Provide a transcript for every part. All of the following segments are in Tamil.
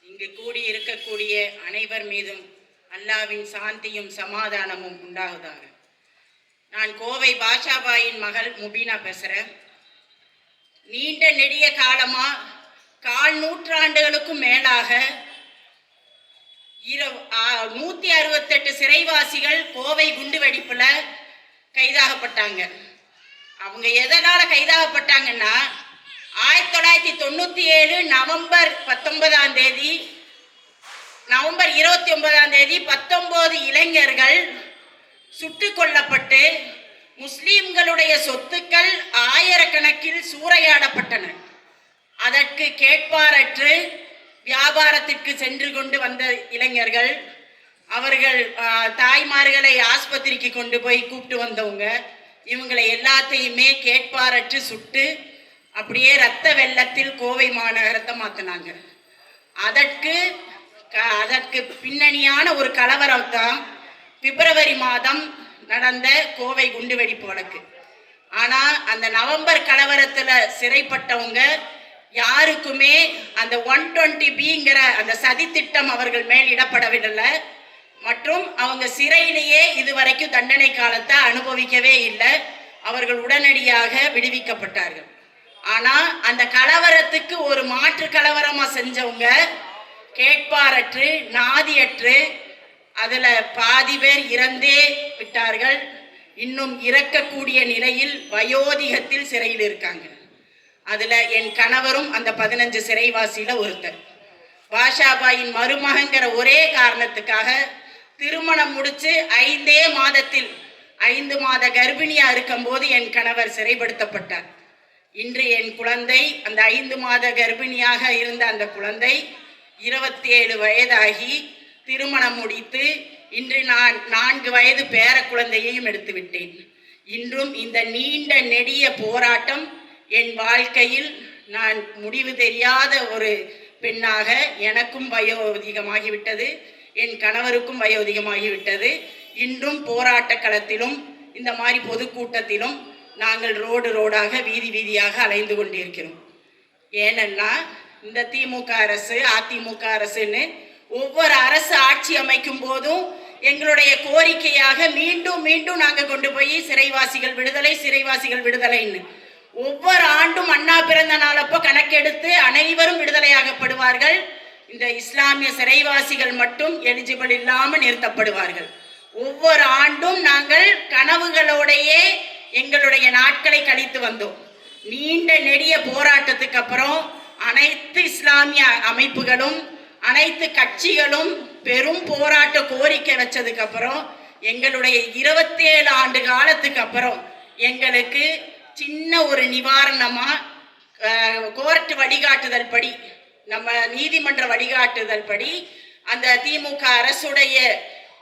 இங்கு கூடி இருக்கக்கூடிய அனைவர் மீதும் அல்லாவின் சாந்தியும் சமாதானமும் உண்டாகுதாக. நான் கோவை பாஷாபாயின் மகள் முபீனா பேசுகிறேன். நீண்ட நெடிய காலமாக 4 நூற்றாண்டுகளுக்கும் மேலாக 168 சிறைவாசிகள் கோவை குண்டுவெடிப்பில் கைதாகப்பட்டாங்க. அவங்க எதனால் கைதாகப்பட்டாங்கன்னா 1997 நவம்பர் 29ஆம் தேதி 19 இளைஞர்கள் சுட்டுக் கொல்லப்பட்டு முஸ்லிம்களுடைய சொத்துக்கள் ஆயிரக்கணக்கில் சூறையாடப்பட்டன. அதற்கு கேட்பாரற்று வியாபாரத்திற்கு சென்று கொண்டு வந்த இளைஞர்கள், அவர்கள் தாய்மார்களை ஆஸ்பத்திரிக்கு கொண்டு போய் கூப்பிட்டு வந்தவங்க, இவங்களை எல்லாத்தையுமே கேட்பாரற்று சுட்டு அப்படியே இரத்த வெள்ளத்தில் கோவை மாநகரத்தை மாற்றினாங்க. அதற்கு பின்னணியான ஒரு கலவரம் தான் பிப்ரவரி மாதம் நடந்த கோவை குண்டுவெடிப்பு வழக்கு. ஆனால் அந்த நவம்பர் கலவரத்தில் சிறைப்பட்டவங்க யாருக்குமே அந்த 120Bங்கிற அந்த சதித்திட்டம் அவர்கள் மேல் இடப்படவில்லை. மற்றும் அவங்க சிறையிலேயே இதுவரைக்கும் தண்டனை காலத்தை அனுபவிக்கவே இல்லை. அவர்கள் உடனடியாக விடுவிக்கப்பட்டார்கள். ஆனால் அந்த கலவரத்துக்கு ஒரு மாற்று கலவரமாக செஞ்சவங்க கேட்பாரற்று நாதியற்று அதில் பாதி பேர் இறந்தே விட்டார்கள். இன்னும் இறக்கக்கூடிய நிலையில் வயோதிகத்தில் சிறையில் இருக்காங்க. அதில் என் கணவரும் அந்த 15 சிறைவாசியில் ஒருத்தர். பாஷாபாயின் மருமகங்கிற ஒரே காரணத்துக்காக திருமணம் முடித்து 5 மாதத்தில் 5 மாத கர்ப்பிணியாக இருக்கும்போது என் கணவர் சிறைப்படுத்தப்பட்டார். இன்று என் குழந்தை, அந்த 5 மாத கர்ப்பிணியாக இருந்த அந்த குழந்தை 27 வயதாகி திருமணம் முடித்து இன்று நான் 4 வயது பேர குழந்தையையும் எடுத்து விட்டேன். இன்றும் இந்த நீண்ட நெடிய போராட்டம் என் வாழ்க்கையில் நான் முடிவு தெரியாத ஒரு பெண்ணாக எனக்கும் வயோதிகமாகிவிட்டது, என் கணவருக்கும் வயோதிகமாகிவிட்டது. இன்றும் போராட்ட களத்திலும் இந்த மாதிரி பொதுக்கூட்டத்திலும் நாங்கள் ரோடாக வீதியாக அலைந்து கொண்டிருக்கிறோம். ஏனென்னா இந்த திமுக அரசு அதிமுக அரசுன்னு ஒவ்வொரு அரசு ஆட்சி அமைக்கும் போதும் எங்களுடைய கோரிக்கையாக மீண்டும் நாங்கள் கொண்டு போய் சிறைவாசிகள் விடுதலைன்னு ஒவ்வொரு ஆண்டும் அண்ணா பிறந்த நாளப்போ கணக்கெடுத்து அனைவரும் விடுதலையாகப்படுவார்கள். இந்த இஸ்லாமிய சிறைவாசிகள் மட்டும் எலிஜிபிள் இல்லாமல் நிறுத்தப்படுவார்கள். ஒவ்வொரு ஆண்டும் நாங்கள் கனவுகளோடையே எங்களுடைய நாட்களை கழித்து வந்தோம். நீண்ட நெடிய போராட்டத்துக்கு அப்புறம் அனைத்து இஸ்லாமிய அமைப்புகளும் அனைத்து கட்சிகளும் பெரும் போராட்ட கோரிக்கை வச்சதுக்கு அப்புறம் எங்களுடைய 27 ஆண்டு காலத்துக்கு அப்புறம் எங்களுக்கு சின்ன ஒரு நிவாரணமாக கோர்ட் வழிகாட்டுதல் படி, நம்ம நீதிமன்ற வழிகாட்டுதல் படி அந்த திமுக அரசுடைய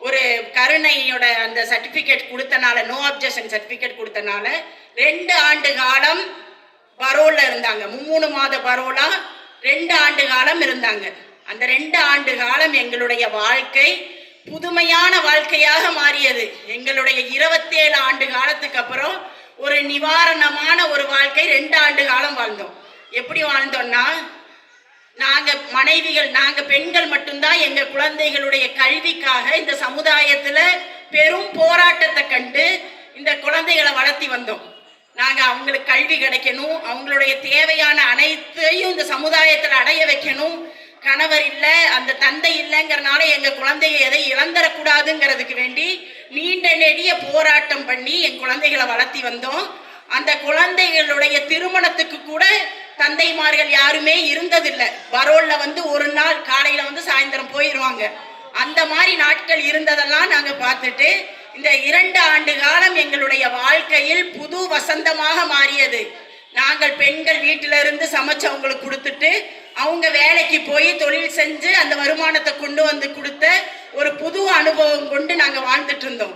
ஒரு கருணையோட அந்த சர்டிஃபிகேட் கொடுத்தனால, நோ அப்ஜெக்ஷன் சர்டிஃபிகேட் கொடுத்தனால 2 ஆண்டு காலம் பரோலில் இருந்தாங்க. 3 மாத பரோலா 2 ஆண்டு காலம் இருந்தாங்க. அந்த 2 ஆண்டு காலம் எங்களுடைய வாழ்க்கை புதுமையான வாழ்க்கையாக மாறியது. எங்களுடைய 27 ஆண்டு காலத்துக்கு அப்புறம் ஒரு நிவாரணமான ஒரு வாழ்க்கை 2 ஆண்டு காலம் வாழ்ந்தோம். எப்படி வாழ்ந்தோம்னா, நாங்கள் பெண்கள் மட்டும்தான் எங்கள் குழந்தைகளுடைய கல்விக்காக இந்த சமுதாயத்தில் பெரும் போராட்டத்தை கண்டு இந்த குழந்தைகளை வளர்த்தி வந்தோம். நாங்கள் அவங்களுக்கு கல்வி கிடைக்கணும், அவங்களுடைய தேவையான அனைத்தையும் இந்த சமுதாயத்தில் அடைய வைக்கணும். கணவர் இல்லை, அந்த தந்தை இல்லைங்கிறனால எங்கள் குழந்தைய எதை இழந்துடக்கூடாதுங்கிறதுக்கு வேண்டி நீண்ட நெடிய போராட்டம் பண்ணி என் குழந்தைகளை வளர்த்தி வந்தோம். அந்த குழந்தைகளுடைய திருமணத்துக்கு கூட தந்தைமார்கள் யாருமே இருந்ததில்லை. பரோலில் ஒரு நாள் காலையில் சாயந்தரம் போயிடுவாங்க. அந்த மாதிரி நாட்கள் இருந்ததெல்லாம் நாங்கள் பார்த்துட்டு இந்த 2 ஆண்டு காலம் எங்களுடைய வாழ்க்கையில் புது வசந்தமாக மாறியது. நாங்கள் பெண்கள் வீட்டிலிருந்து சமைச்சு அவங்களுக்கு கொடுத்துட்டு அவங்க வேலைக்கு போய் தொழில் செஞ்சு அந்த வருமானத்தை கொண்டு வந்து கொடுத்த ஒரு புது அனுபவம் கொண்டு நாங்கள் வாழ்ந்துட்டு இருந்தோம்.